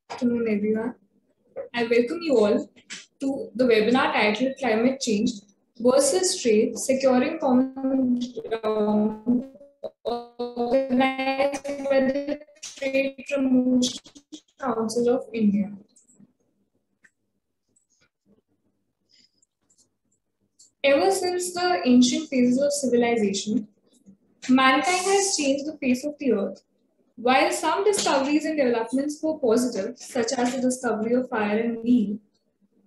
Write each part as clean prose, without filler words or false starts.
Afternoon, everyone. I welcome you all to the webinar titled Climate Change versus Trade Securing Common Ground, organized by the Trade Promotion Council of India. Ever since the ancient phases of civilization, mankind has changed the face of the earth. While some discoveries and developments were positive, such as the discovery of fire and wheel,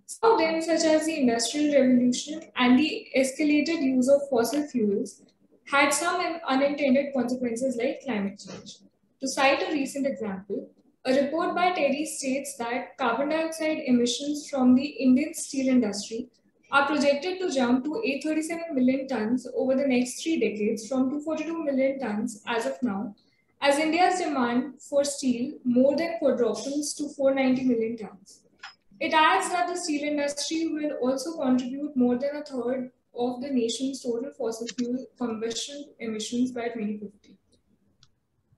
some of them, such as the Industrial Revolution and the escalated use of fossil fuels, had some unintended consequences like climate change. To cite a recent example, a report by TEDI states that carbon dioxide emissions from the Indian steel industry are projected to jump to 837 million tons over the next 3 decades from 242 million tons as of now, as India's demand for steel more than quadruples to 490 million tons. It adds that the steel industry will also contribute more than a third of the nation's total fossil fuel combustion emissions by 2050.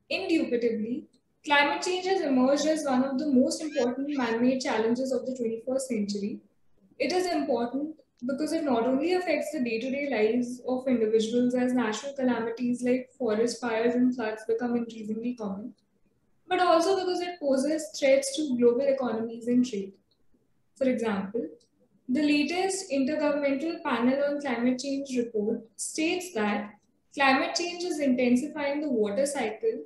Indubitably, climate change has emerged as one of the most important man-made challenges of the 21st century. It is important because it not only affects the day-to-day lives of individuals as natural calamities like forest fires and floods become increasingly common, but also because it poses threats to global economies and trade. For example, the latest Intergovernmental Panel on Climate Change report states that climate change is intensifying the water cycle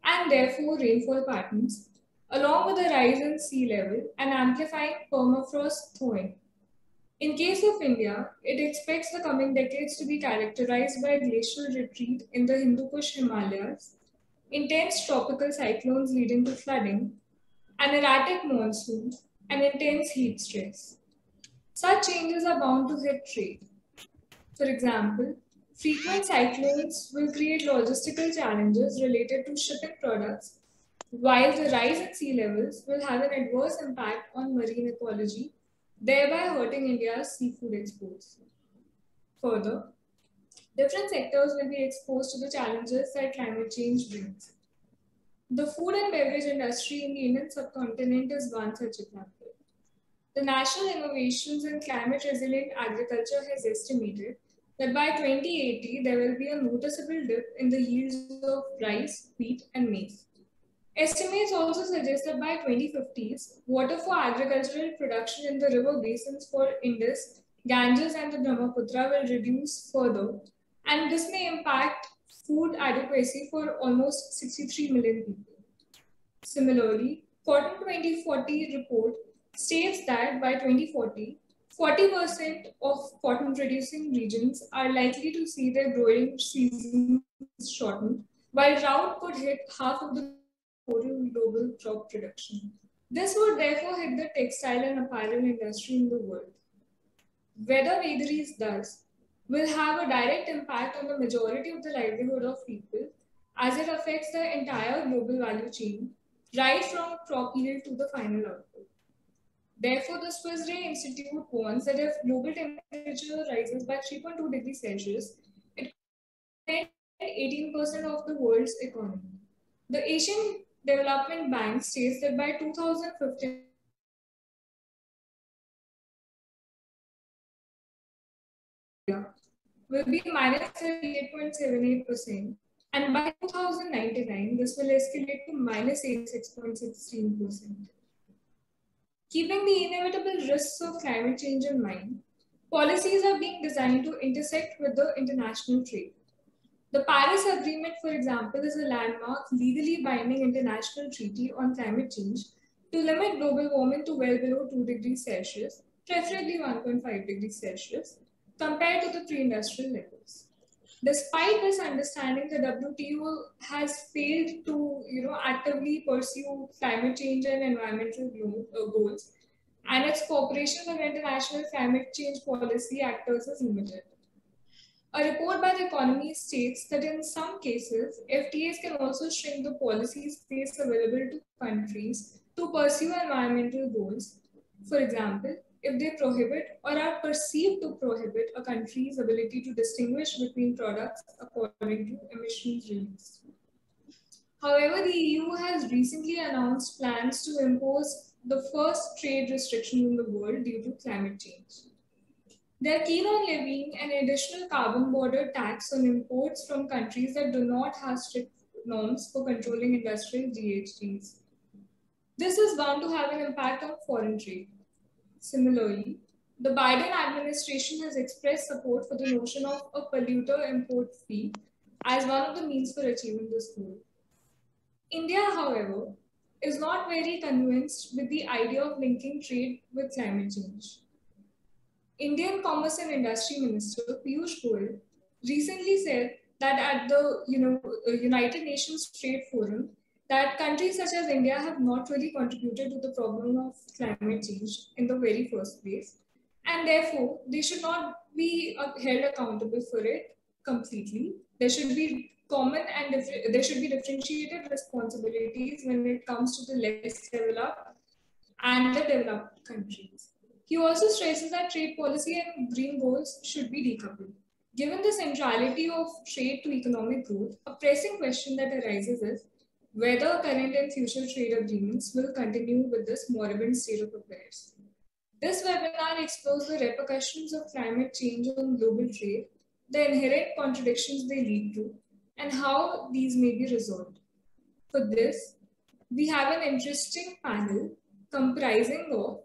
and therefore rainfall patterns, along with a rise in sea level and amplifying permafrost thawing. In case of India, it expects the coming decades to be characterized by glacial retreat in the Hindu Kush Himalayas, intense tropical cyclones leading to flooding, an erratic monsoon, and intense heat stress. Such changes are bound to hit trade. For example, frequent cyclones will create logistical challenges related to shipping products, while the rise in sea levels will have an adverse impact on marine ecology, thereby hurting India's seafood exports. Further, different sectors will be exposed to the challenges that climate change brings. The food and beverage industry in the Indian subcontinent is one such example. The National Innovations in Climate Resilient Agriculture has estimated that by 2080, there will be a noticeable dip in the yields of rice, wheat, and maize. Estimates also suggest that by 2050s, water for agricultural production in the river basins for Indus, Ganges, and the Brahmaputra will reduce further, and this may impact food adequacy for almost 63 million people. Similarly, Cotton 2040 report states that by 2040, 40% of cotton producing regions are likely to see their growing seasons shortened, while drought could hit half of the total global crop production. This would therefore hit the textile and apparel industry in the world. Weather vagaries thus will have a direct impact on the majority of the livelihood of people as it affects the entire global value chain, right from crop yield to the final output. Therefore, the Swiss Re Institute warns that if global temperature rises by 3.2 degrees Celsius, it could 18% of the world's economy. The Asian Development Bank states that by 2050, will be minus 38.78%, and by 2099, this will escalate to minus 86.16%. Keeping the inevitable risks of climate change in mind, policies are being designed to intersect with the international trade. The Paris Agreement, for example, is a landmark, legally binding international treaty on climate change to limit global warming to well below 2 degrees Celsius, preferably 1.5 degrees Celsius, compared to the pre-industrial levels. Despite this understanding, the WTO has failed to actively pursue climate change and environmental goals, and its cooperation with international climate change policy actors is limited. A report by The Economist states that in some cases, FTAs can also shrink the policy space available to countries to pursue environmental goals. For example, if they prohibit or are perceived to prohibit a country's ability to distinguish between products according to emissions released. However, the EU has recently announced plans to impose the first trade restriction in the world due to climate change. They are keen on levying an additional carbon border tax on imports from countries that do not have strict norms for controlling industrial GHGs. This is bound to have an impact on foreign trade. Similarly, the Biden administration has expressed support for the notion of a polluter import fee as one of the means for achieving this goal. India, however, is not very convinced with the idea of linking trade with climate change. Indian Commerce and Industry Minister Piyush Goyal recently said that at the United Nations Trade Forum that countries such as India have not really contributed to the problem of climate change in the very first place, and therefore they should not be held accountable for it completely. There should be common and there should be differentiated responsibilities when it comes to the less developed and the developed countries. He also stresses that trade policy and green goals should be decoupled. Given the centrality of trade to economic growth, a pressing question that arises is whether current and future trade agreements will continue with this moribund state of affairs. This webinar explores the repercussions of climate change on global trade, the inherent contradictions they lead to, and how these may be resolved. For this, we have an interesting panel comprising of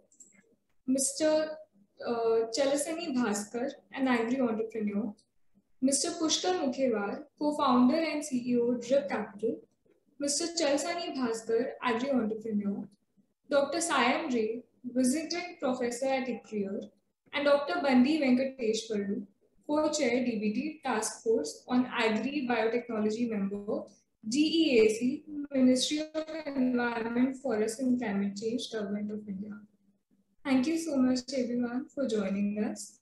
Mr. Chalasani Bhaskar, an agri entrepreneur, Mr. Pushkar Mukhewar, co-founder and CEO, Drip Capital, Mr. Chalasani Bhaskar, agri entrepreneur, Dr. Sayam Ray, visiting professor at ICRIER, and Dr. Bandi Venkateshwarlu, co-chair DBT Task Force on Agri Biotechnology member, GEAC, Ministry of Environment, Forest and Climate Change, Government of India. Thank you so much, everyone, for joining us.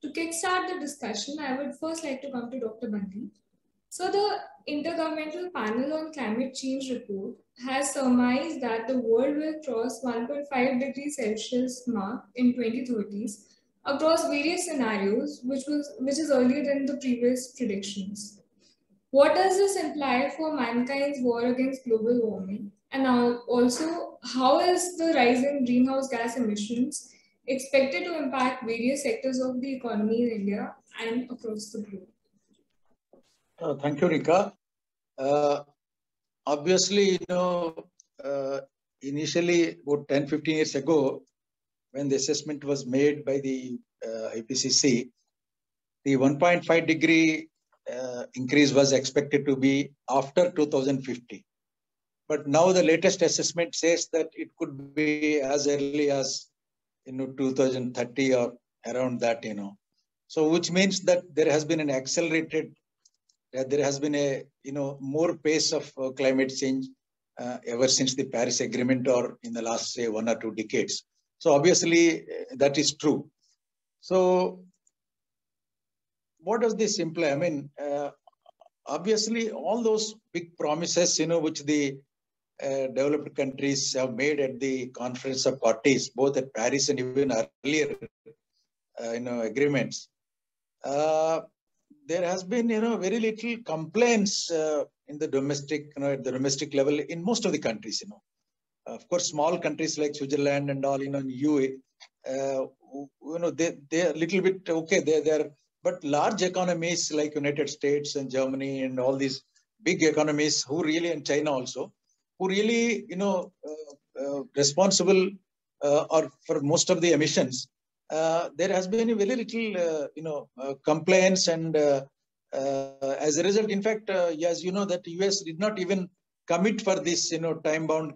To kickstart the discussion, I would first like to come to Dr. Bandi. So, the Intergovernmental Panel on Climate Change report has surmised that the world will cross 1.5 degrees Celsius mark in 2030s across various scenarios, which is earlier than the previous predictions. What does this imply for mankind's war against global warming? And also, how is the rise in greenhouse gas emissions expected to impact various sectors of the economy in India and across the globe? Thank you, Rika. Obviously, initially about 10-15 years ago, when the assessment was made by the IPCC, the 1.5 degree increase was expected to be after 2050. But now the latest assessment says that it could be as early as 2030 or around that. So which means that there has been an accelerated, there has been a more pace of climate change ever since the Paris Agreement or in the last, say, 1 or 2 decades. So obviously that is true. So what does this imply? I mean, obviously all those big promises, which the developed countries have made at the Conference of Parties, both at Paris and even earlier, agreements. There has been, very little complaints in the domestic, at the domestic level in most of the countries. Of course, small countries like Switzerland and all, in EU, they're a little bit okay. They're, but large economies like United States and Germany and all these big economies, who really, and China also, who really, responsible or for most of the emissions, there has been a very little, complaints, and as a result, in fact, as you know, that US did not even commit for this, time-bound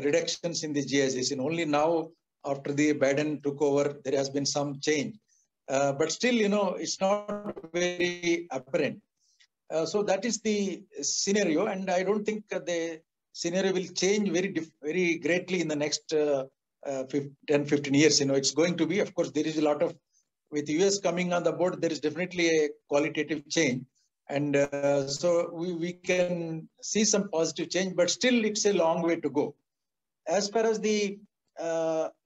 reductions in the GHGs. And only now, after the Biden took over, there has been some change. But still, it's not very apparent. So that is the scenario, and I don't think the scenario will change very greatly in the next 10-15 years. It's going to be, of course, there is a lot of, with US coming on the board, there is definitely a qualitative change. And so we can see some positive change, but still it's a long way to go. As far as the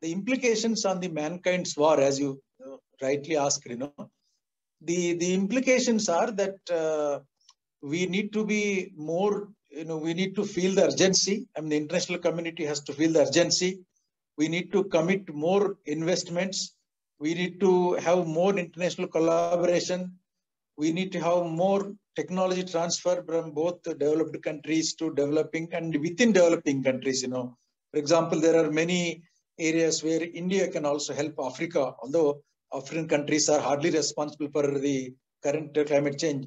implications on the mankind's war, as you rightly asked, the implications are that we need to be more, we need to feel the urgency. I mean, the international community has to feel the urgency. We need to commit more investments. We need to have more international collaboration. We need to have more technology transfer from both the developed countries to developing and within developing countries. For example, there are many areas where India can also help Africa, although African countries are hardly responsible for the current climate change.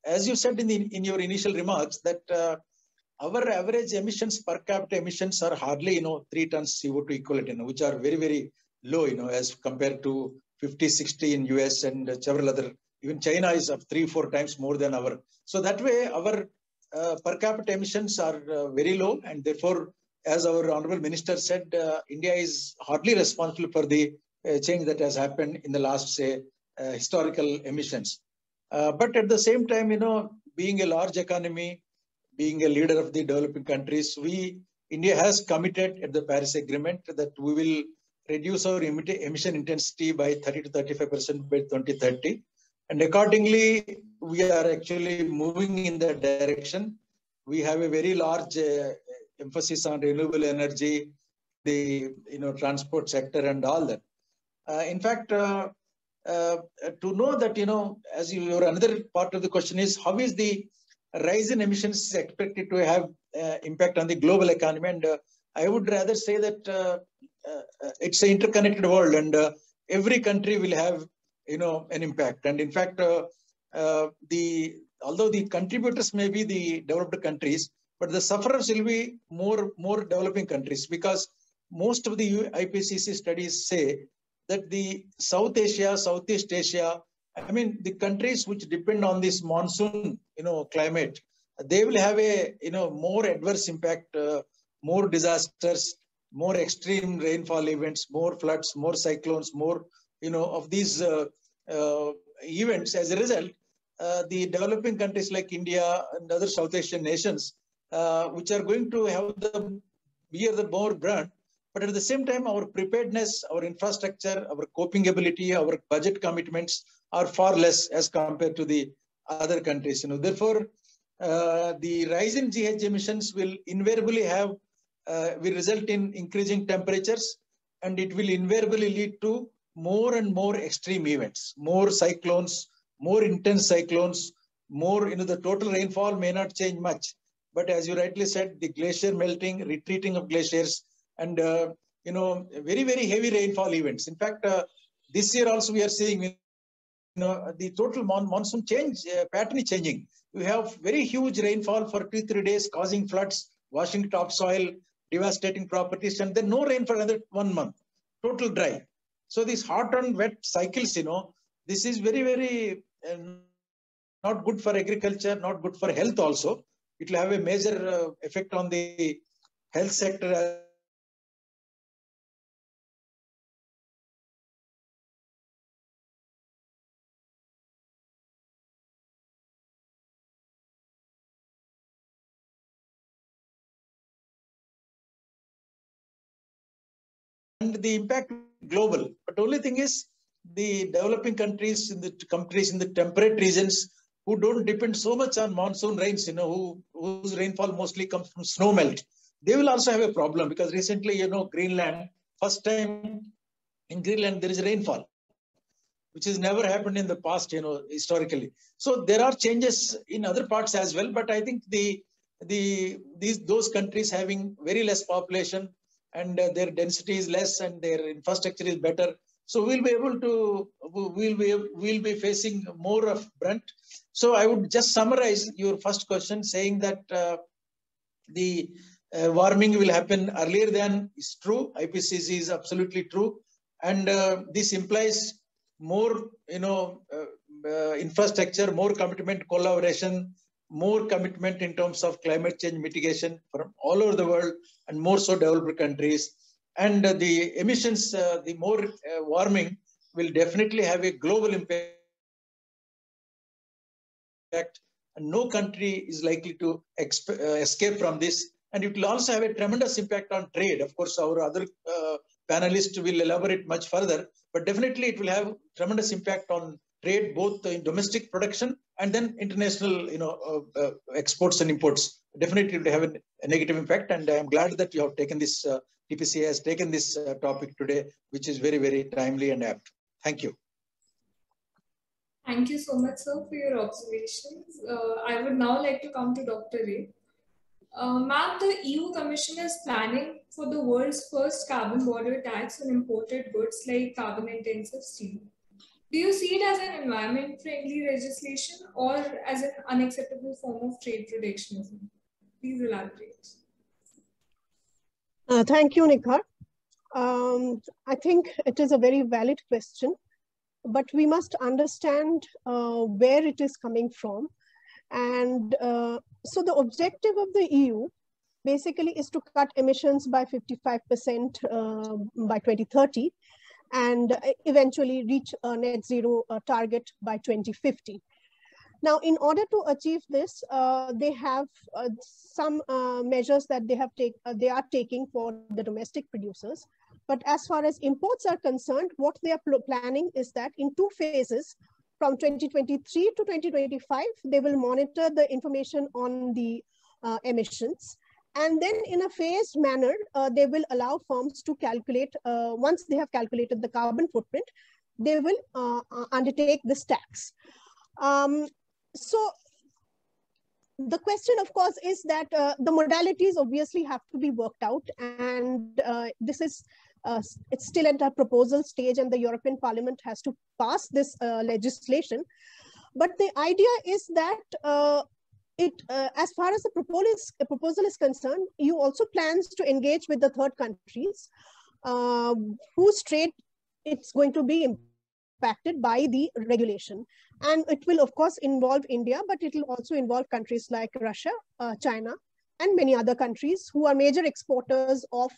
As you said in your initial remarks, that our average emissions per capita emissions are hardly 3 tons CO2 equivalent, which are very, very low, as compared to 50, 60 in US and several other. Even China is up 3-4 times more than our. So that way, our per capita emissions are very low, and therefore, as our honorable minister said, India is hardly responsible for the change that has happened in the last, say, historical emissions. But at the same time, being a large economy, being a leader of the developing countries, India has committed at the Paris Agreement that we will reduce our emission intensity by 30 to 35% by 2030. And accordingly, we are actually moving in that direction. We have a very large emphasis on renewable energy, the transport sector and all that. In fact, to know that, as your another part of the question is, how is the rise in emissions expected to have impact on the global economy? And I would rather say that it's an interconnected world, and every country will have an impact. And in fact, although the contributors may be the developed countries, but the sufferers will be more developing countries, because most of the IPCC studies say that the South Asia, Southeast Asia, I mean, the countries which depend on this monsoon, climate, they will have a, more adverse impact, more disasters, more extreme rainfall events, more floods, more cyclones, more, of these events. As a result, the developing countries like India and other South Asian nations, which are going to have bear the more brunt. But at the same time, our preparedness, our infrastructure, our coping ability, our budget commitments are far less as compared to the other countries. Therefore, the rise in GHG emissions will invariably will result in increasing temperatures, and it will invariably lead to more and more extreme events, more cyclones, more intense cyclones, more, the total rainfall may not change much. But as you rightly said, the glacier melting, retreating of glaciers, and, very, very heavy rainfall events. In fact, this year also we are seeing, the total monsoon pattern is changing. We have very huge rainfall for 2-3 days, causing floods, washing topsoil, devastating properties, and then no rain for another 1 month, total dry. So these hot and wet cycles, this is very, very not good for agriculture, not good for health also. It will have a major effect on the health sector. And the impact global. But only thing is, the developing countries in the temperate regions who don't depend so much on monsoon rains, whose rainfall mostly comes from snow melt, they will also have a problem, because recently, Greenland, first time in Greenland there is rainfall, which has never happened in the past, historically. So there are changes in other parts as well, but I think those countries having very less population, and their density is less, and their infrastructure is better. So we'll be facing more of brunt. So I would just summarize your first question, saying that the warming will happen earlier than is true. IPCC is absolutely true, and this implies more, infrastructure, more commitment, collaboration, more commitment in terms of climate change mitigation from all over the world, and more so developed countries. And the emissions, the more warming will definitely have a global impact, and no country is likely to escape from this. And it will also have a tremendous impact on trade. Of course, our other panelists will elaborate much further, but definitely it will have tremendous impact on trade both in domestic production and then international, exports and imports. Definitely will have a negative impact. And I am glad that you have taken this, TPCA has taken this topic today, which is very, very timely and apt. Thank you. Thank you so much, sir, for your observations. I would now like to come to Dr. Ray. Ma'am, the EU Commission is planning for the world's first carbon border tax on imported goods like carbon-intensive steel. Do you see it as an environment-friendly legislation or as an unacceptable form of trade protectionism? Please elaborate. Thank you, Nikhar. I think it is a very valid question, but we must understand where it is coming from. And so the objective of the EU basically is to cut emissions by 55% by 2030 and eventually reach a net zero target by 2050. Now, in order to achieve this, they have some measures that they are taking for the domestic producers. But as far as imports are concerned, what they are planning is that in 2 phases, from 2023 to 2025, they will monitor the information on the emissions. And then in a phased manner, they will allow firms to calculate, once they have calculated the carbon footprint, they will undertake this tax. So the question, of course, is that the modalities obviously have to be worked out. And this is, it's still at a proposal stage and the European Parliament has to pass this legislation. But the idea is that as far as the proposal is concerned, EU also plans to engage with the third countries whose trade it's going to be impacted by the regulation. And it will, of course, involve India, but it will also involve countries like Russia, China, and many other countries who are major exporters of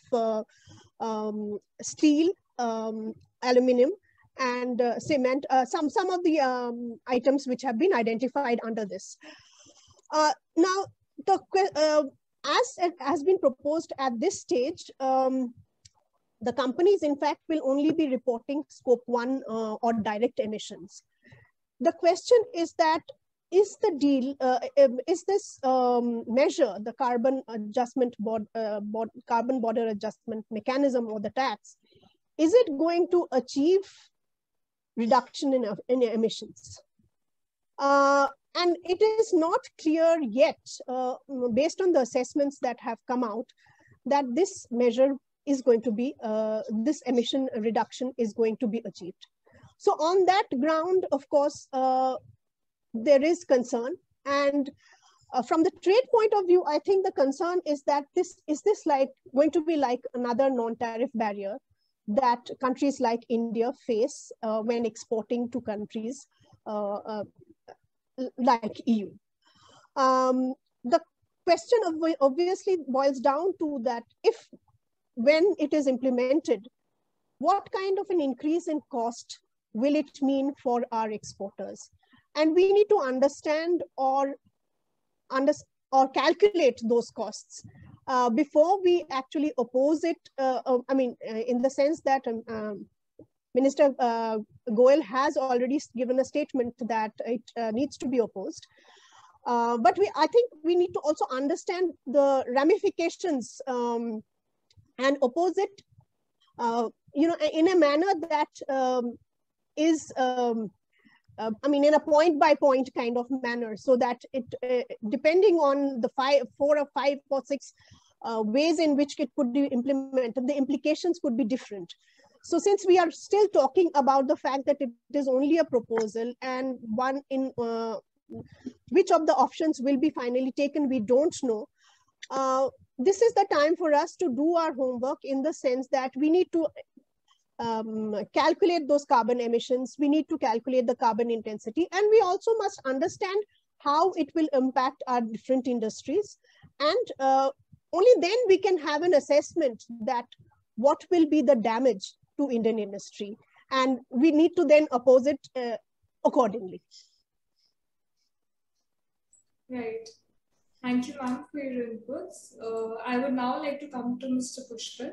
steel, aluminum, and cement, some of the items which have been identified under this. Now, as it has been proposed at this stage, the companies, in fact, will only be reporting scope 1 or direct emissions. The question is that, is the deal, is this measure, the carbon border adjustment mechanism or the tax, is it going to achieve reduction in emissions? And it is not clear yet, based on the assessments that have come out, that this measure is going to be, this emission reduction is going to be achieved. So on that ground, of course, there is concern. And from the trade point of view, I think the concern is that is this like going to be like another non-tariff barrier that countries like India face when exporting to countries like EU. The question obviously boils down to that when it is implemented, what kind of an increase in cost will it mean for our exporters? And we need to understand or calculate those costs before we actually oppose it. In the sense that Minister Goel has already given a statement that it needs to be opposed. But I think we need to also understand the ramifications and oppose it, in a manner that is, in a point-by-point kind of manner, so that it, depending on the 4 or 5 or 6 ways in which it could be implemented, the implications could be different. So since we are still talking about the fact that it is only a proposal and one in which of the options will be finally taken, we don't know. This is the time for us to do our homework, in the sense that we need to calculate those carbon emissions, we need to calculate the carbon intensity, and we also must understand how it will impact our different industries. And only then we can have an assessment that what will be the damage to Indian industry, and we need to then oppose it accordingly. Right. Thank you, ma'am, for your inputs. I would now like to come to Mr. Pushkar.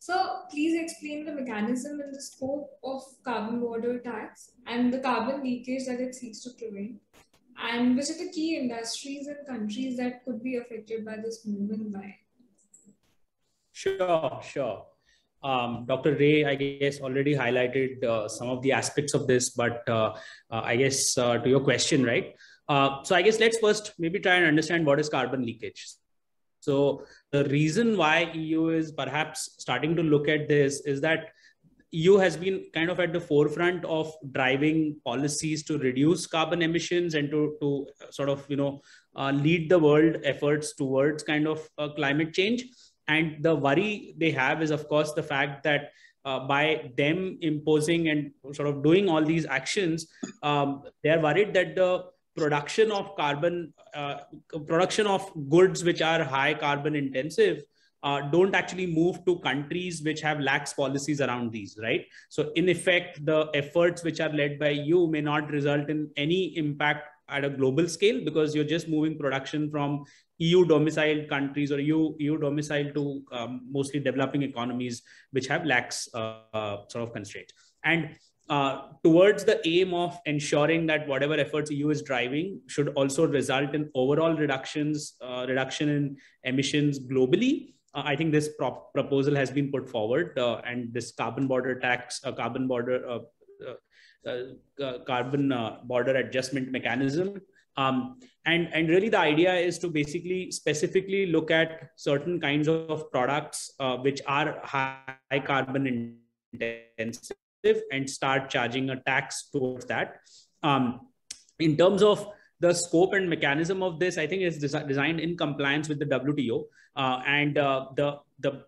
So please explain the mechanism and the scope of carbon border tax and the carbon leakage that it seeks to prevent, and which are the key industries and countries that could be affected by this move and why. Sure, sure. Dr. Ray, I guess, already highlighted some of the aspects of this, but I guess to your question, right? So I guess let's first maybe try and understand what is carbon leakage. So the reason why EU is perhaps starting to look at this is that EU has been kind of at the forefront of driving policies to reduce carbon emissions and to sort of, lead the world efforts towards kind of climate change. And the worry they have is, of course, the fact that by them imposing and sort of doing all these actions, they are worried that the production of production of goods which are high carbon intensive don't actually move to countries which have lax policies around these, right? So in effect, the efforts which are led by you may not result in any impact at a global scale, because you're just moving production from EU domiciled countries or EU domiciled to mostly developing economies which have lax sort of constraints. And towards the aim of ensuring that whatever efforts EU is driving should also result in overall reduction in emissions globally. I think this proposal has been put forward, and this carbon border tax, carbon border adjustment mechanism. And really the idea is to basically specifically look at certain kinds of products which are high carbon intensive and start charging a tax towards that. In terms of the scope and mechanism of this, I think is designed in compliance with the WTO. And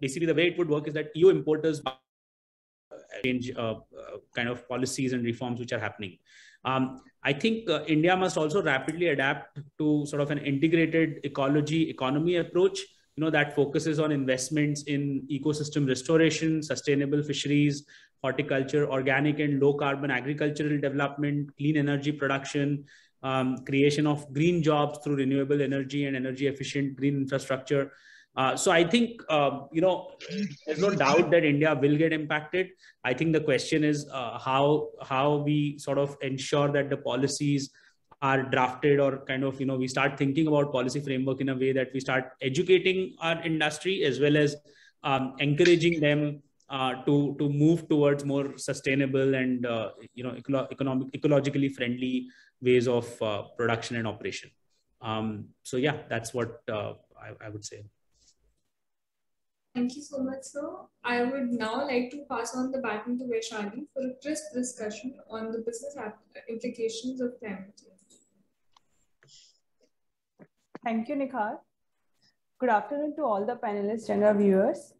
basically the way it would work is that EU importers change kind of policies and reforms which are happening. I think India must also rapidly adapt to sort of an integrated economy approach, that focuses on investments in ecosystem restoration, sustainable fisheries, horticulture, organic and low carbon agricultural development, clean energy production, creation of green jobs through renewable energy and energy efficient green infrastructure. So I think, there's no doubt that India will get impacted. I think the question is how we sort of ensure that the policies are drafted, or kind of, we start thinking about policy framework in a way that we start educating our industry as well as encouraging them to move towards more sustainable and, ecologically friendly ways of production and operation. So yeah, that's what I would say. Thank you so much, sir. I would now like to pass on the baton to Vaishali for a crisp discussion on the business implications of climate change. Thank you, Nikhar. Good afternoon to all the panelists and our viewers.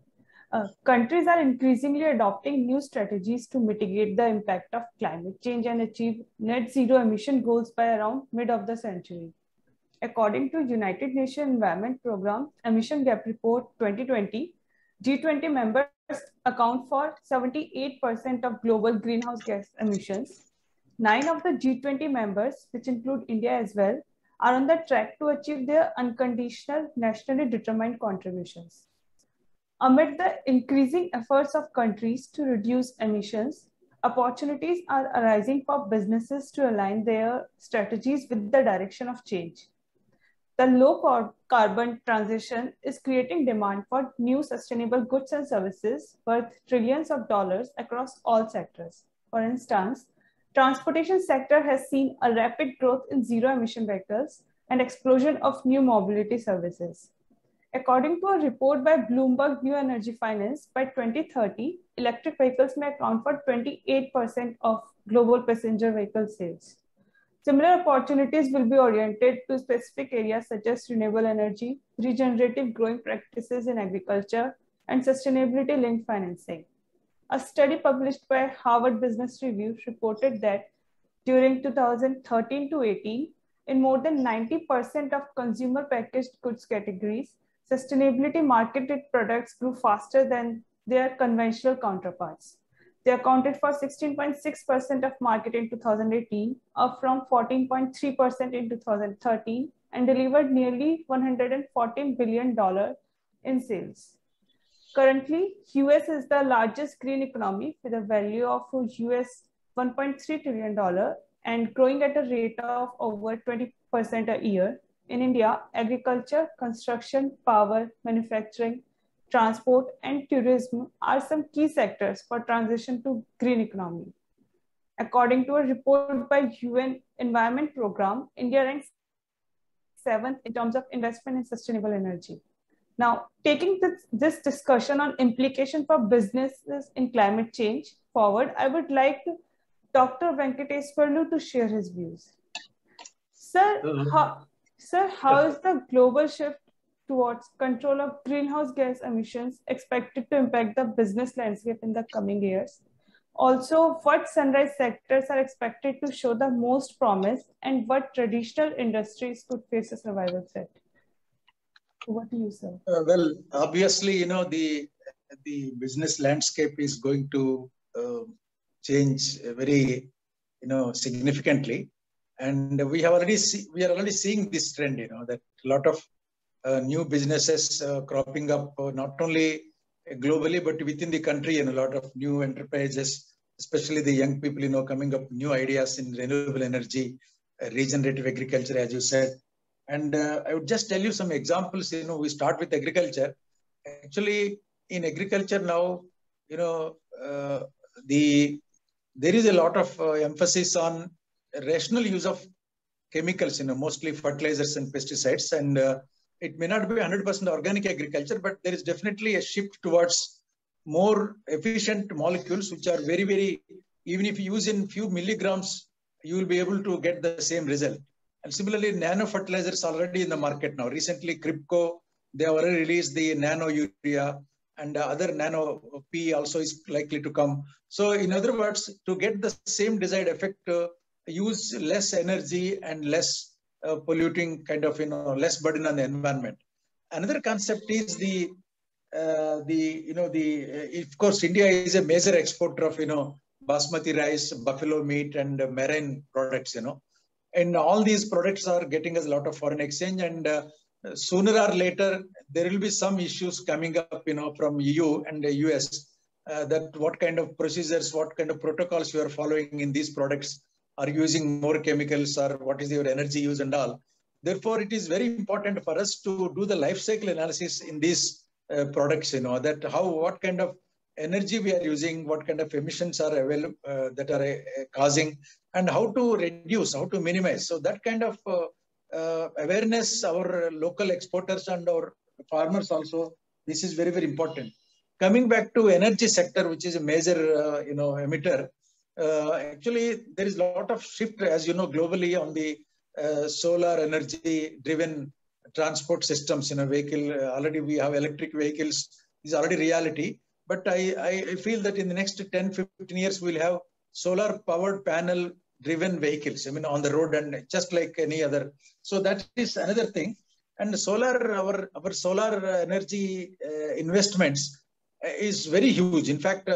Countries are increasingly adopting new strategies to mitigate the impact of climate change and achieve net zero emission goals by around mid of the century. According to United Nations Environment Programme Emission Gap Report 2020, G20 members account for 78% of global greenhouse gas emissions. 9 of the G20 members, which include India as well, are on the track to achieve their unconditional nationally determined contributions. Amid the increasing efforts of countries to reduce emissions, opportunities are arising for businesses to align their strategies with the direction of change. The low carbon transition is creating demand for new sustainable goods and services worth trillions of dollars across all sectors. For instance, transportation sector has seen a rapid growth in zero emission vehicles and explosion of new mobility services. According to a report by Bloomberg New Energy Finance, by 2030, electric vehicles may account for 28% of global passenger vehicle sales. Similar opportunities will be oriented to specific areas such as renewable energy, regenerative growing practices in agriculture, and sustainability-linked financing. A study published by Harvard Business Review reported that during 2013 to 18, in more than 90% of consumer packaged goods categories, sustainability marketed products grew faster than their conventional counterparts. They accounted for 16.6% of market in 2018, up from 14.3% in 2013, and delivered nearly $114 billion in sales. Currently, US is the largest green economy with a value of US $1.3 trillion and growing at a rate of over 20% a year. In India, agriculture, construction, power, manufacturing, transport, and tourism are some key sectors for transition to green economy. According to a report by UN Environment Program, India ranks 7th in terms of investment in sustainable energy. Now, taking this discussion on implication for businesses in climate change forward, I would like Dr. Venkateswarlu to share his views. Sir, how is the global shift towards control of greenhouse gas emissions expected to impact the business landscape in the coming years? Also, what sunrise sectors are expected to show the most promise and what traditional industries could face a survival threat? What do you say? Well, obviously, you know, the business landscape is going to change very, you know, significantly. And we are already seeing this trend, you know, that a lot of new businesses cropping up, not only globally, but within the country, and a lot of new enterprises, especially the young people, you know, coming up new ideas in renewable energy, regenerative agriculture, as you said. And I would just tell you some examples. You know, we start with agriculture. Actually, in agriculture now, you know, there is a lot of emphasis on rational use of chemicals, you know, mostly fertilizers and pesticides. And it may not be 100% organic agriculture, but there is definitely a shift towards more efficient molecules, which are very, very, even if you use in few milligrams, you will be able to get the same result. And similarly, nano fertilizers already in the market now. Recently, Cripco, they have already released the nano urea, and other nano P also is likely to come. So in other words, to get the same desired effect, use less energy and less polluting kind of, you know, less burden on the environment. Another concept is of course, India is a major exporter of, you know, basmati rice, buffalo meat, and marine products, you know. And all these products are getting us a lot of foreign exchange, and sooner or later, there will be some issues coming up, you know, from EU and the US, that what kind of procedures, what kind of protocols you are following in these products, are using more chemicals, or what is your energy use and all. Therefore, it is very important for us to do the life cycle analysis in these products, you know, that what kind of energy we are using, what kind of emissions are available that are causing, and how to reduce, how to minimize. So that kind of awareness, our local exporters and our farmers also, this is very, very important. Coming back to energy sector, which is a major, emitter, actually there is a lot of shift, as you know, globally on the solar energy driven transport systems. In a vehicle, already we have electric vehicles, is already reality. But I feel that in the next 10-15 years, we'll have solar powered panel driven vehicles, I mean, on the road, and just like any other. So that is another thing. And solar, our solar energy investments is very huge. In fact,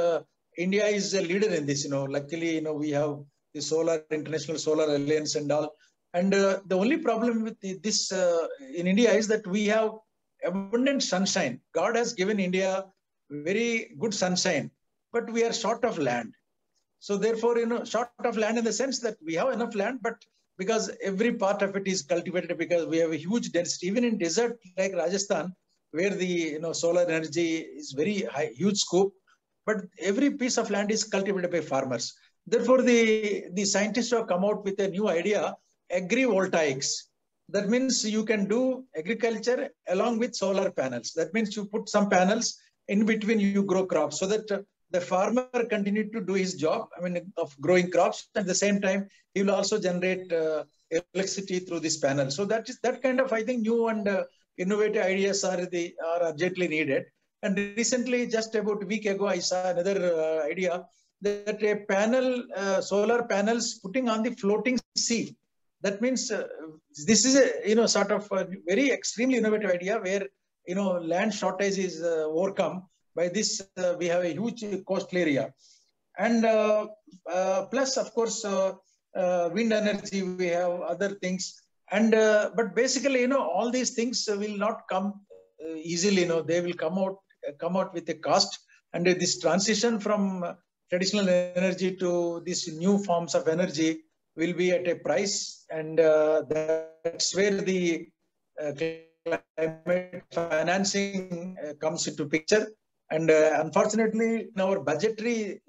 India is a leader in this, luckily, we have the International Solar Alliance and all. And the only problem with this in India is that we have abundant sunshine. God has given India very good sunshine, but we are short of land. So therefore, short of land in the sense that we have enough land, but because every part of it is cultivated, because we have a huge density, even in desert like Rajasthan, where the solar energy is very high, huge scope, but every piece of land is cultivated by farmers. Therefore, the scientists have come out with a new idea, agrivoltaics. That means you can do agriculture along with solar panels. That means you put some panels in between, you grow crops, so that the farmer continued to do his job, of growing crops. At the same time, he will also generate electricity through this panel. So that kind of, I think, new and innovative ideas are urgently needed. And recently, just about a week ago, I saw another idea that a panel, solar panels putting on the floating sea. That means this is a sort of a very extremely innovative idea where land shortage is overcome. By this, we have a huge coastal area. And plus, of course, wind energy, we have other things. And but basically, all these things will not come easily. They will come out come out with a cost, and this transition from traditional energy to these new forms of energy will be at a price, and that's where the climate financing comes into picture. And unfortunately, in our budgetary,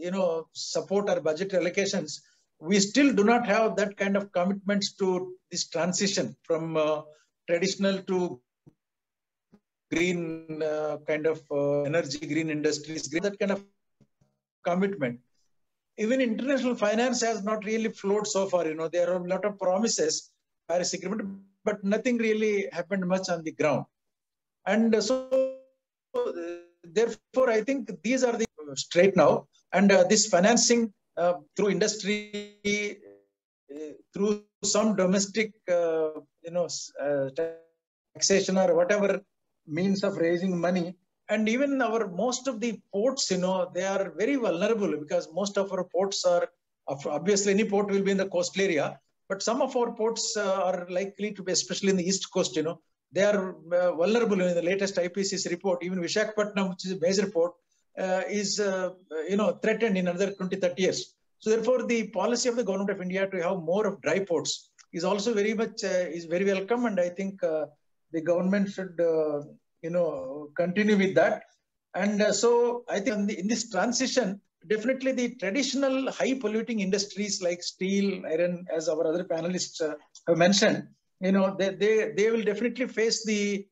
support or budget allocations, we still do not have that kind of commitments to this transition from traditional to green kind of energy, green industries, that kind of commitment. Even international finance has not really flowed so far. There are a lot of promises, Paris Agreement, but nothing really happened much on the ground. And so, therefore, I think these are the straight now. And this financing through industry, through some domestic, taxation or whatever means of raising money. And even most of the ports, they are very vulnerable, because most of our ports are, obviously any port will be in the coastal area, but some of our ports are likely to be, especially in the East Coast, they are vulnerable. In the latest IPCC report, even Visakhapatnam, which is a major port, is threatened in another 20-30 years. So therefore, the policy of the government of India to have more of dry ports is also very much is very welcome, and I think the government should continue with that. And so I think in this transition, definitely the traditional high polluting industries like steel, iron, as our other panelists have mentioned, they will definitely face the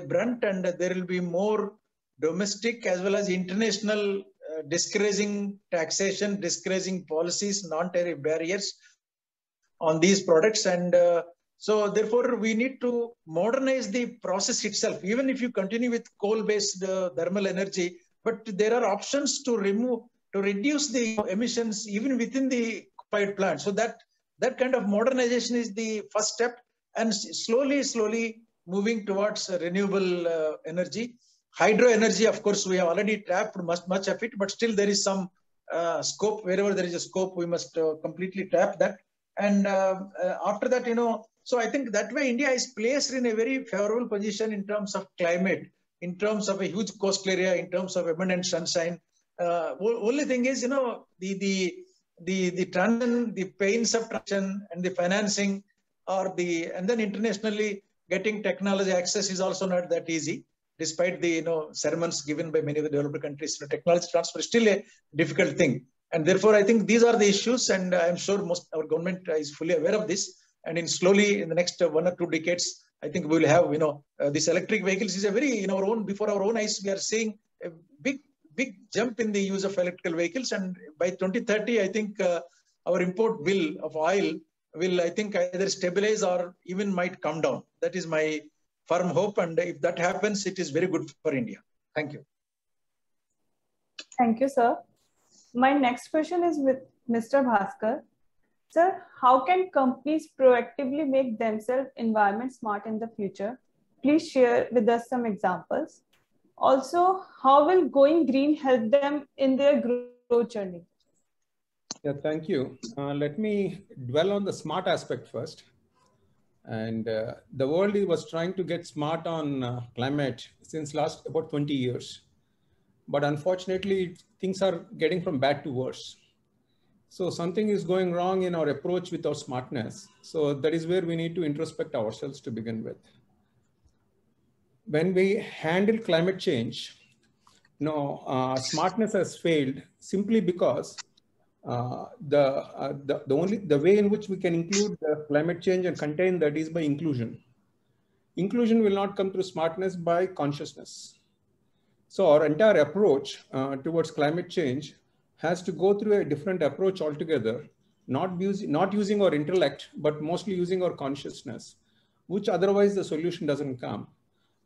brunt, and there will be more domestic as well as international discouraging taxation, discouraging policies, non-tariff barriers on these products. And so therefore, we need to modernize the process itself. Even if you continue with coal-based thermal energy, but there are options to reduce the emissions even within the coal-fired plant. So that kind of modernization is the first step, and slowly moving towards renewable energy. Hydro energy, of course, we have already tapped much of it, but still there is some scope. Wherever there is a scope, we must completely tap that. And after that, so I think that way India is placed in a very favorable position in terms of climate, in terms of a huge coastal area, in terms of abundant sunshine. Only thing is, the transition, the pains of transition and the financing, and then internationally getting technology access is also not that easy. Despite the sermons given by many of the developed countries, technology transfer is still a difficult thing. And therefore, I think these are the issues, and I'm sure our government is fully aware of this. And slowly in the next 1 or 2 decades, I think we will have, this electric vehicles is a very, before our own eyes, we are seeing a big jump in the use of electrical vehicles. And by 2030, I think our import bill of oil will, I think, either stabilize or even might come down. That is my firm hope. And if that happens, it is very good for India. Thank you. Thank you, sir. My next question is with Mr. Bhaskar. Sir, how can companies proactively make themselves environment smart in the future? Please share with us some examples. Also, how will going green help them in their growth journey? Yeah, thank you. Let me dwell on the smart aspect first. And the world was trying to get smart on climate since last about 20 years. But unfortunately, things are getting from bad to worse. So something is going wrong in our approach with our smartness. So that is where we need to introspect ourselves to begin with. When we handle climate change, smartness has failed simply because the way in which we can include the climate change and contain that is by inclusion. Inclusion will not come through smartness, by consciousness. So our entire approach towards climate change has to go through a different approach altogether, not using our intellect, but mostly using our consciousness, which otherwise the solution doesn't come.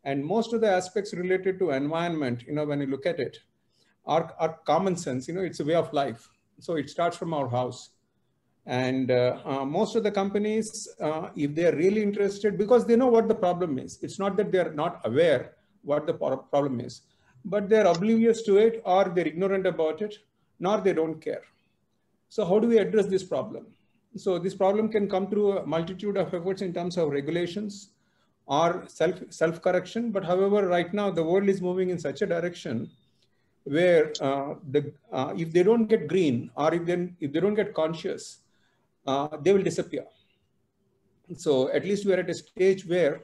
And most of the aspects related to environment, when you look at it, are common sense. It's a way of life. So it starts from our house. And most of the companies, if they are really interested, because they know what the problem is, it's not that they're not aware what the problem is, but they're oblivious to it, or they're ignorant about it, nor they don't care. So how do we address this problem? So this problem can come through a multitude of efforts in terms of regulations, or self-correction. But however, right now the world is moving in such a direction where if they don't get green, or if they don't get conscious, they will disappear. So at least we are at a stage where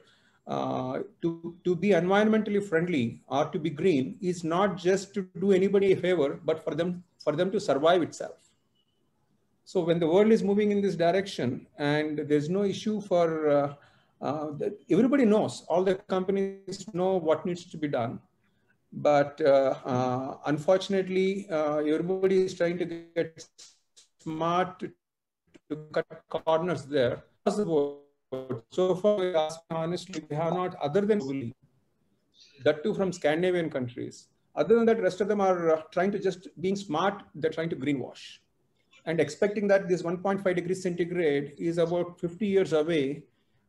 to be environmentally friendly or to be green is not just to do anybody a favor, but for them to survive itself. So when the world is moving in this direction, and there's no issue for everybody knows, all the companies know what needs to be done. But unfortunately, everybody is trying to get smart to cut corners there. So far, honestly, we have not, other than globally, that too from Scandinavian countries. Other than that, rest of them are trying to just being smart. They're trying to greenwash and expecting that this 1.5 degrees centigrade is about 50 years away.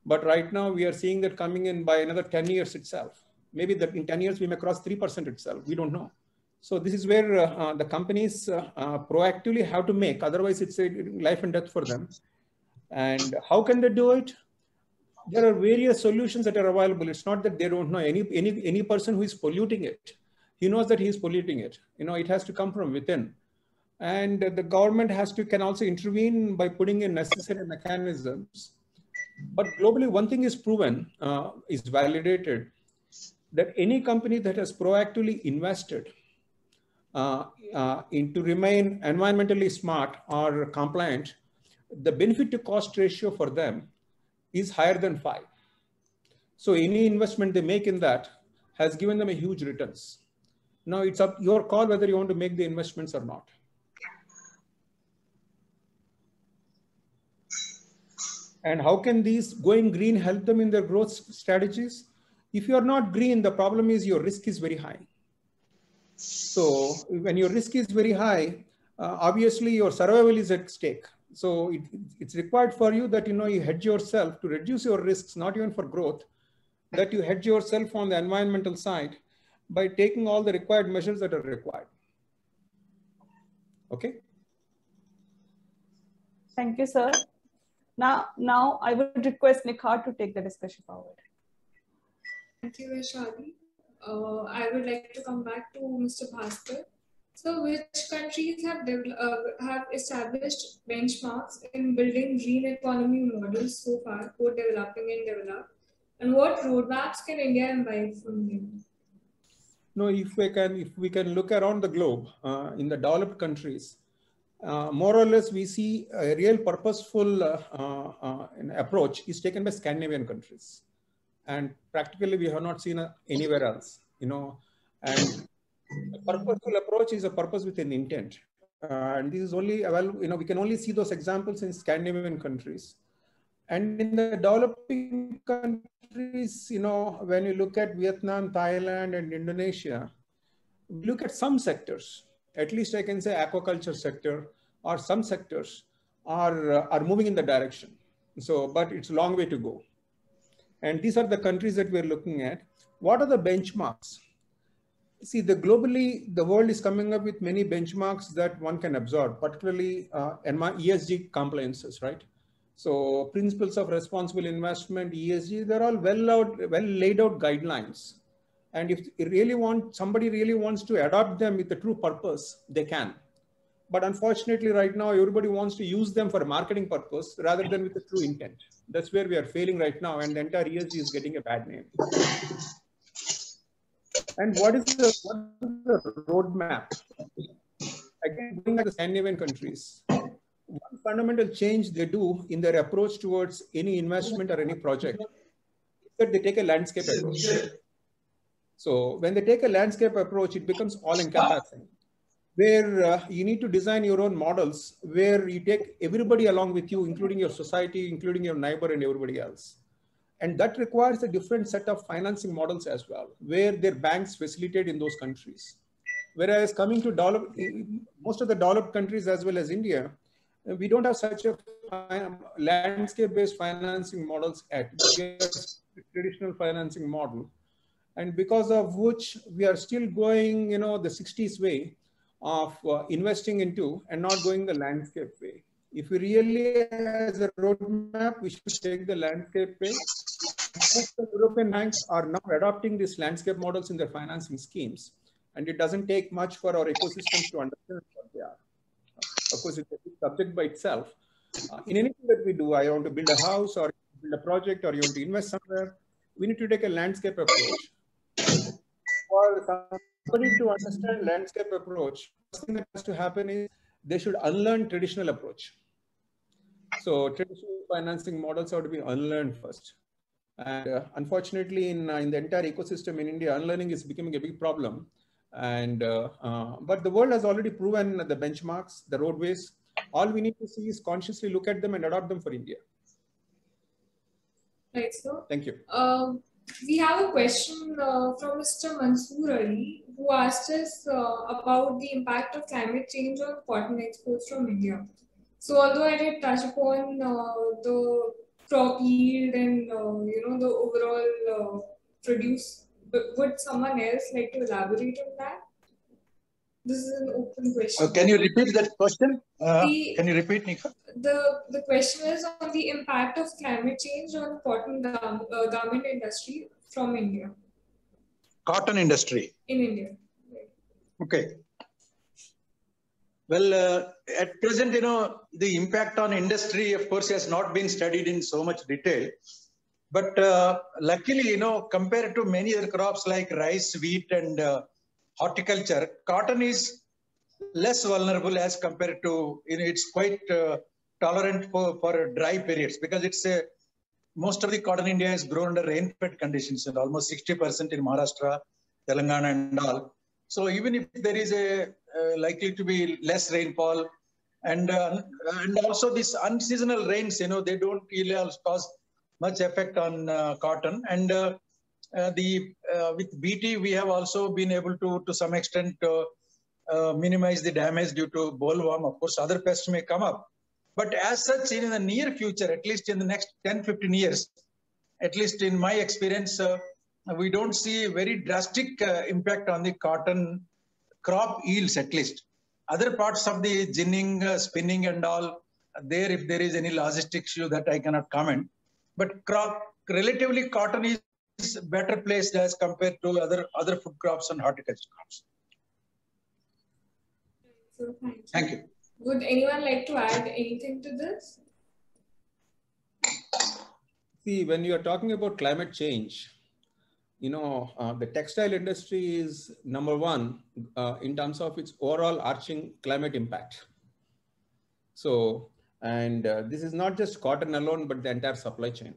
But right now we are seeing that coming in by another 10 years itself. Maybe that in 10 years we may cross 3% itself. We don't know. So this is where the companies proactively have to make, otherwise it's a life and death for them. And how can they do it? There are various solutions that are available. It's not that they don't know. Any person who is polluting it, he knows that he is polluting it. It has to come from within. And the government can also intervene by putting in necessary mechanisms. But globally, one thing is proven, is validated, that any company that has proactively invested to remain environmentally smart or compliant, the benefit to cost ratio for them is higher than 5. So any investment they make in that has given them a huge returns. Now it's up your call whether you want to make the investments or not. And how can these going green help them in their growth strategies? If you are not green, the problem is your risk is very high. So when your risk is very high, obviously your survival is at stake. So it's required for you that you hedge yourself to reduce your risks, not even for growth, that you hedge yourself on the environmental side by taking all the required measures that are required. Okay. Thank you, sir. Now I would request Nikhar to take the discussion forward. Thank you, Vaishali. I would like to come back to Mr. Bhaskar. So, which countries have established benchmarks in building green economy models so far, both developing and developed, and what roadmaps can India imbibe from them? No, if we can look around the globe, in the developed countries, more or less we see a real purposeful approach is taken by Scandinavian countries, and practically we have not seen anywhere else. And a purposeful approach is a purpose with an intent, and this is only available. We can only see those examples in Scandinavian countries, and in the developing countries. When you look at Vietnam, Thailand, and Indonesia, we look at some sectors. At least I can say aquaculture sector or some sectors are moving in the direction. So, but it's a long way to go. And these are the countries that we're looking at. What are the benchmarks? See, globally, the world is coming up with many benchmarks that one can absorb, particularly ESG compliances, right? So principles of responsible investment, ESG, they're all well laid out guidelines. And if somebody really wants to adopt them with a true purpose, they can. But unfortunately, right now, everybody wants to use them for a marketing purpose rather than with a true intent. That's where we are failing right now, and the entire ESG is getting a bad name. And what is the roadmap? Again, going back to the Scandinavian countries, one fundamental change they do in their approach towards any investment or any project is that they take a landscape approach. So when they take a landscape approach, it becomes all-encompassing, where you need to design your own models, where you take everybody along with you, including your society, including your neighbor and everybody else. And that requires a different set of financing models as well, where their banks facilitate in those countries. Whereas coming to most of the developed countries as well as India, we don't have such a landscape-based financing models at traditional financing model. And because of which we are still going, the 60s way of investing into and not going the landscape way. If we really, as a roadmap, we should take the landscape way Most of the European banks are now adopting these landscape models in their financing schemes. And it doesn't take much for our ecosystems to understand what they are. Of course, it's a subject by itself. In anything that we do, I want to build a house or build a project or you want to invest somewhere, we need to take a landscape approach. For somebody to understand landscape approach, the first thing that has to happen is they should unlearn traditional approach. So traditional financing models have to be unlearned first. And unfortunately, in the entire ecosystem in India, unlearning is becoming a big problem. And but the world has already proven the benchmarks, the roadways. All we need to see is consciously look at them and adopt them for India. Right, sir. Thank you. We have a question from Mr. Mansoor Ali, who asked us about the impact of climate change on cotton exports from India. So although I did touch upon the crop yield and the overall produce, but would someone else like to elaborate on that? This is an open question. Can you repeat that question? Can you repeat, Nikha? The question is on the impact of climate change on cotton garment industry from India. Cotton industry. In India. Right. Okay. Well, at present, the impact on industry, of course, has not been studied in so much detail. But luckily, compared to many other crops like rice, wheat, and horticulture, cotton is less vulnerable as compared to, it's quite tolerant for dry periods, because most of the cotton in India is grown under rain-fed conditions, and almost 60% in Maharashtra, Telangana, and all. So even if there is likely to be less rainfall, and also these unseasonal rains, they don't really cause much effect on cotton. And with BT, we have also been able to some extent minimize the damage due to bollworm. Of course, other pests may come up. But as such, in the near future, at least in the next 10-15 years, at least in my experience, we don't see a very drastic impact on the cotton crop yields, at least. Other parts of the ginning, spinning and all, if there is any logistic issue, that I cannot comment. But relatively, cotton is better placed as compared to other food crops and horticulture crops. So, thank you. Would anyone like to add anything to this? See, when you are talking about climate change, the textile industry is number one in terms of its overall arching climate impact. So, and this is not just cotton alone, but the entire supply chain.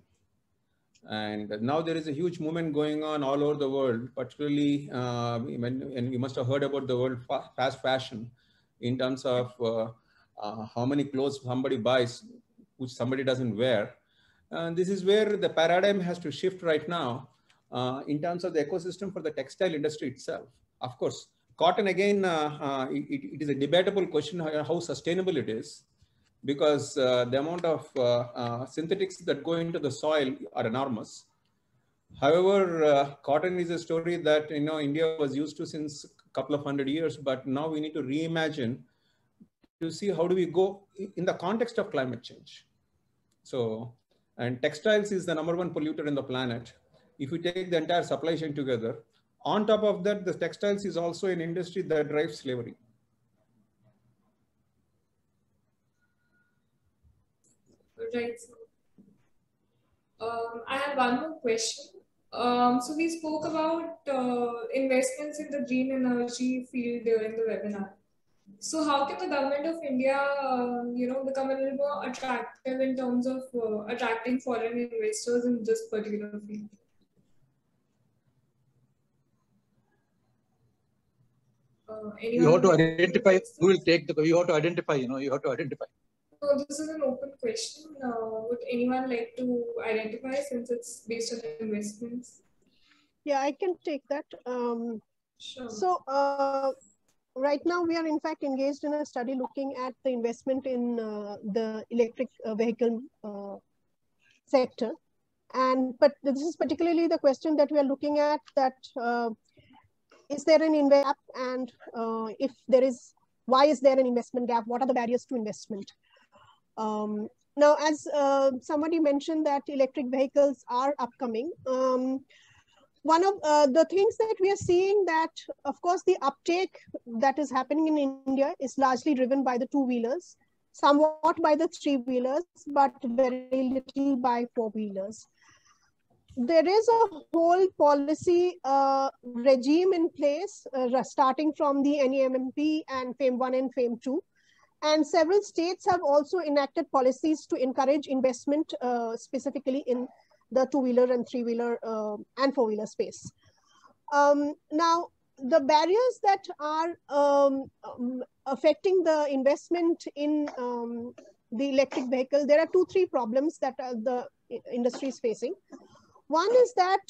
And now there is a huge movement going on all over the world, particularly and you must have heard about the world fast fashion in terms of how many clothes somebody buys, which somebody doesn't wear. And this is where the paradigm has to shift right now in terms of the ecosystem for the textile industry itself. Of course, cotton again, it is a debatable question how sustainable it is, because the amount of synthetics that go into the soil are enormous. However, cotton is a story that India was used to since a couple of 100 years, but now we need to reimagine to see how do we go in the context of climate change. So, and textiles is the #1 polluter in the planet. If we take the entire supply chain together, on top of that, the textiles is also an industry that drives slavery. Right. I have one more question. So we spoke about investments in the green energy field during the webinar. So how can the government of India, become a little more attractive in terms of attracting foreign investors in this particular field? You have to identify who will take you have to identify, you have to identify. So this is an open question. Would anyone like to identify, since it's based on investments? Yeah, I can take that. Sure. So right now we are in fact engaged in a study looking at the investment in the electric vehicle sector. But this is particularly the question that we are looking at, that is there an investment gap, and if there is, why is there an investment gap? What are the barriers to investment? Now, as somebody mentioned that electric vehicles are upcoming, one of the things that we are seeing that, of course, the uptake that is happening in India is largely driven by the two-wheelers, somewhat by the three-wheelers, but very little by four-wheelers. There is a whole policy regime in place, starting from the NEMMP and FAME 1 and FAME 2. And several states have also enacted policies to encourage investment specifically in the two-wheeler and three-wheeler and four-wheeler space. Now, the barriers that are affecting the investment in the electric vehicle, there are 2-3 problems that the industry is facing. One is that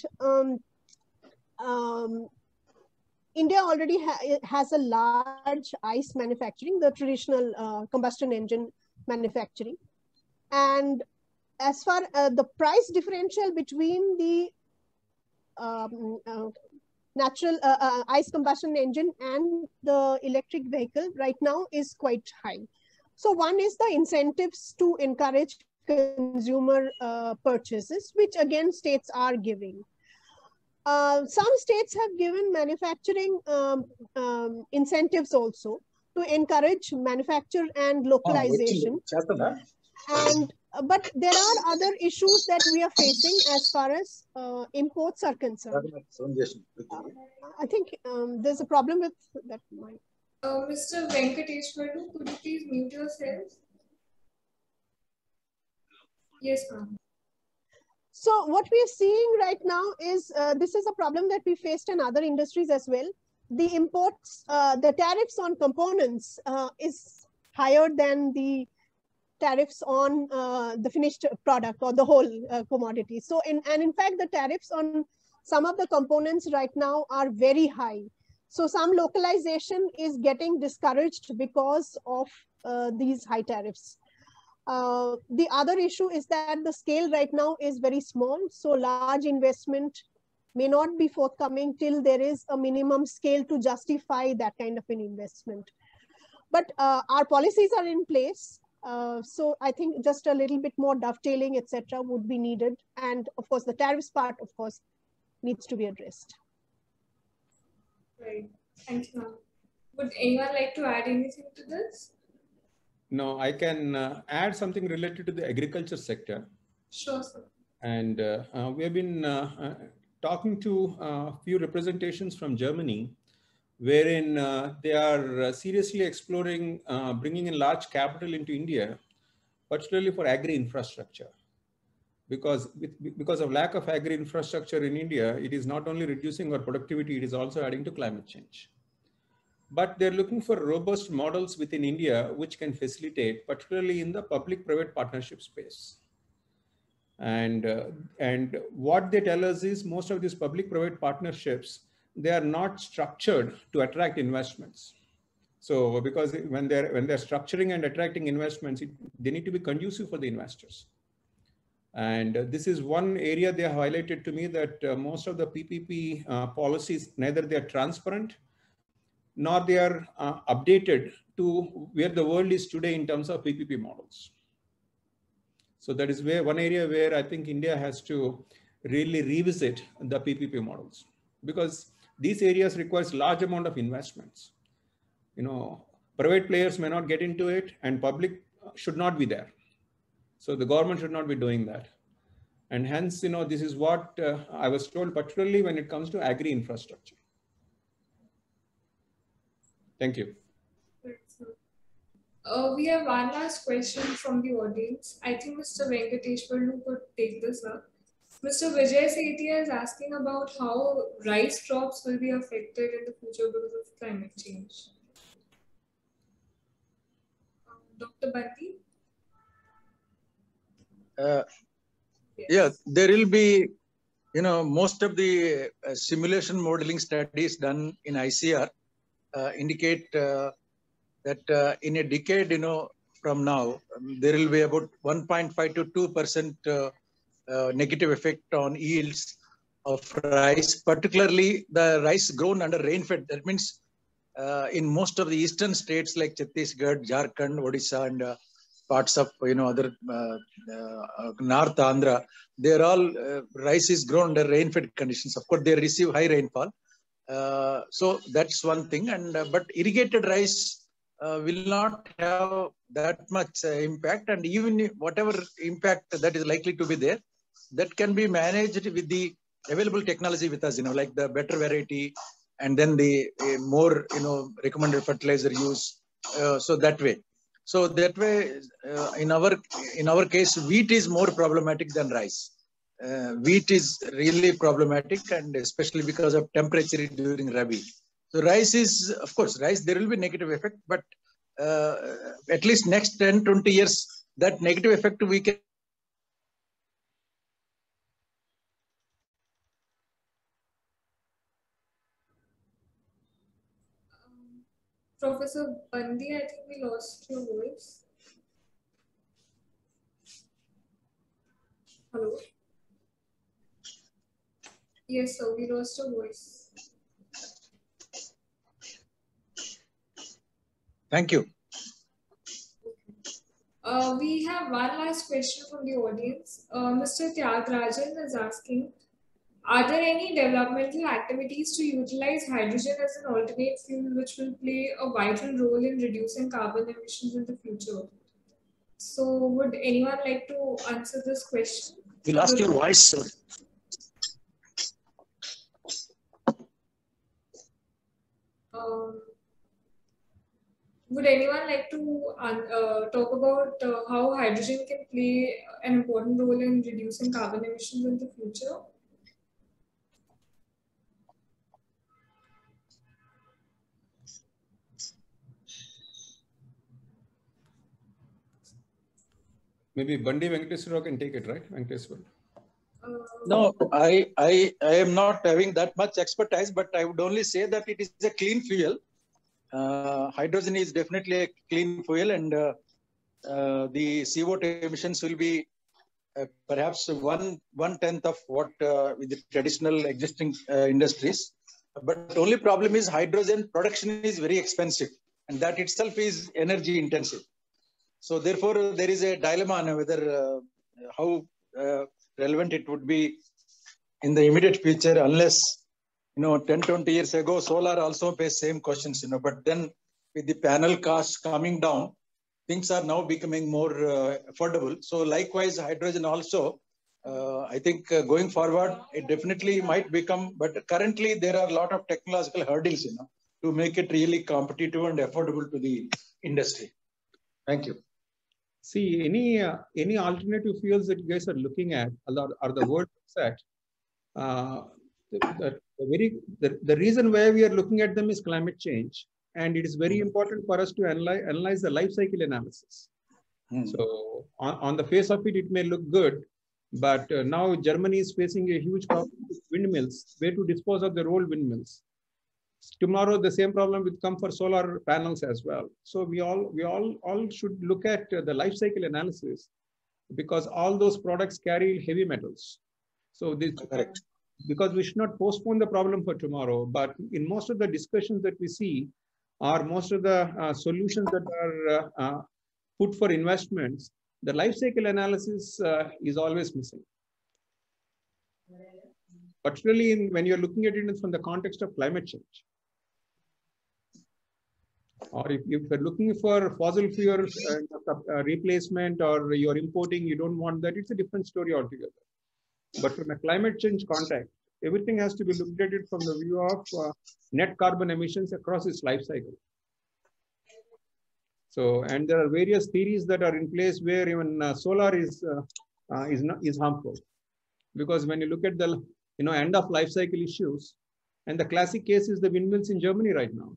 India already has a large ICE manufacturing, the traditional combustion engine manufacturing. And as far as the price differential between the natural ICE combustion engine and the electric vehicle right now is quite high. So one is the incentives to encourage consumer purchases, which again states are giving. Some states have given manufacturing incentives also to encourage manufacture and localization. But there are other issues that we are facing as far as imports are concerned. I think there's a problem with that mic. Mr. Venkateshwarlu, could you please mute yourself? Yes, ma'am. So what we are seeing right now is this is a problem that we faced in other industries as well. The imports, the tariffs on components is higher than the tariffs on the finished product or the whole commodity. So, in fact, the tariffs on some of the components right now are very high. So some localization is getting discouraged because of these high tariffs. The other issue is that the scale right now is very small. So large investment may not be forthcoming till there is a minimum scale to justify that kind of an investment. But our policies are in place. So I think just a little bit more dovetailing, etc., would be needed. And of course, the tariffs part, of course, needs to be addressed. Right. Thank you, ma'am. Would anyone like to add anything to this? No, I can add something related to the agriculture sector. Sure, sir. And we have been talking to a few representations from Germany, wherein they are seriously exploring bringing in large capital into India, particularly for agri-infrastructure. Because of lack of agri-infrastructure in India, it is not only reducing our productivity, it is also adding to climate change. But they're looking for robust models within India, which can facilitate, particularly in the public-private partnership space. And what they tell us is most of these public-private partnerships, they are not structured to attract investments. So because when they're structuring and attracting investments, they need to be conducive for the investors. And this is one area they have highlighted to me, that most of the PPP policies, neither they are transparent, nor they are updated to where the world is today in terms of PPP models. So that is one area where I think India has to really revisit the PPP models, because these areas requires large amount of investments. You know, private players may not get into it, and public should not be there. So the government should not be doing that. And hence, you know, this is what I was told, particularly when it comes to agri-infrastructure. Thank you. We have one last question from the audience. I think Mr. Venkateshwarlu could take this up. Mr. Vijay Sethi is asking about how rice crops will be affected in the future because of climate change. Dr. Bhatti? Yeah, there will be, you know, most of the simulation modeling studies done in ICR indicate that in a decade, you know, from now, there will be about 1.5 to 2% negative effect on yields of rice, particularly the rice grown under rainfed. That means in most of the eastern states like Chhattisgarh, Jharkhand, Odisha, and parts of other North Andhra, they're all rice is grown under rain-fed conditions. Of course, they receive high rainfall. So that's one thing. And but irrigated rice will not have that much impact, and even whatever impact that is likely to be there, that can be managed with the available technology with us, like the better variety, and then the more, recommended fertilizer use. So that way, in our case, wheat is more problematic than rice. Wheat is really problematic, and especially because of temperature during Rabi. So rice is, of course, there will be negative effect, but at least next 10, 20 years, that negative effect we can. Professor Bandi, I think we lost your voice. Hello? Yes, sir, we lost your voice. Thank you. We have one last question from the audience. Mr. Tyagarajan is asking, are there any developmental activities to utilize hydrogen as an alternate fuel which will play a vital role in reducing carbon emissions in the future? So would anyone like to answer this question? We lost your voice, sir. Would anyone like to talk about how hydrogen can play an important role in reducing carbon emissions in the future? Maybe Bandi Venkateswara can take it, right? Venkateswara. No, I am not having that much expertise, but I would only say that it is a clean fuel. Hydrogen is definitely a clean fuel, and the CO2 emissions will be perhaps one tenth of what with the traditional existing industries. But only problem is hydrogen production is very expensive, and that itself is energy intensive. So therefore, there is a dilemma on whether how relevant it would be in the immediate future, unless 10, 20 years ago, solar also faced same questions, but then with the panel costs coming down, things are now becoming more affordable. So likewise, hydrogen also, I think going forward, it definitely might become, but currently there are a lot of technological hurdles, to make it really competitive and affordable to the industry. Thank you. See, any alternative fuels that you guys are looking at are the world set. The reason why we are looking at them is climate change, and it is very important for us to analyze the life cycle analysis. So on the face of it, it may look good, but now Germany is facing a huge problem with windmills, where to dispose of their old windmills. Tomorrow, the same problem will come for solar panels as well. So we all should look at the life cycle analysis, because all those products carry heavy metals. So this, correct. Because we should not postpone the problem for tomorrow, but in most of the discussions that we see, or most of the solutions that are put for investments, the life cycle analysis is always missing. Particularly when you're looking at it from the context of climate change. Or if you're looking for fossil fuels replacement, or you're importing, you don't want that, it's a different story altogether. But from a climate change context, everything has to be looked at it from the view of net carbon emissions across its life cycle. So, and there are various theories that are in place where even solar is harmful, because when you look at the end of life cycle issues, and the classic case is the windmills in Germany right now.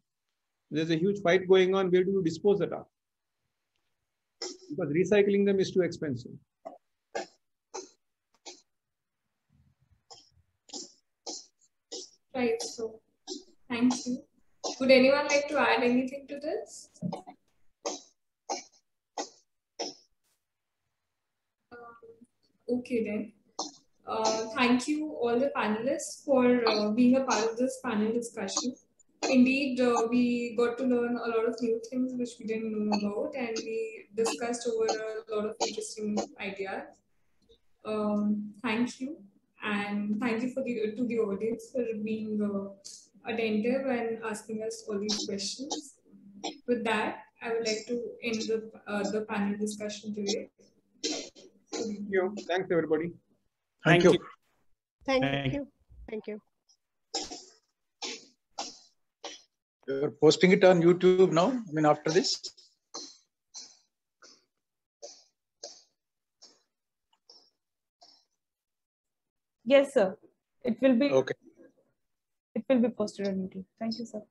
There's a huge fight going on. Where do you dispose it of? Because recycling them is too expensive. Right. So, thank you. Would anyone like to add anything to this? Okay then. Thank you all the panelists for being a part of this panel discussion. indeed, we got to learn a lot of new things which we didn't know about, and we discussed over a lot of interesting ideas. Thank you, and thank you to the audience for being attentive and asking us all these questions. With that, I would like to end the panel discussion today. Thank you. Thanks, everybody. Thank you. Thank you. Thank you. You're posting it on YouTube now, I mean, after this? Yes, sir. It will be. Okay. It will be posted on YouTube. Thank you, sir.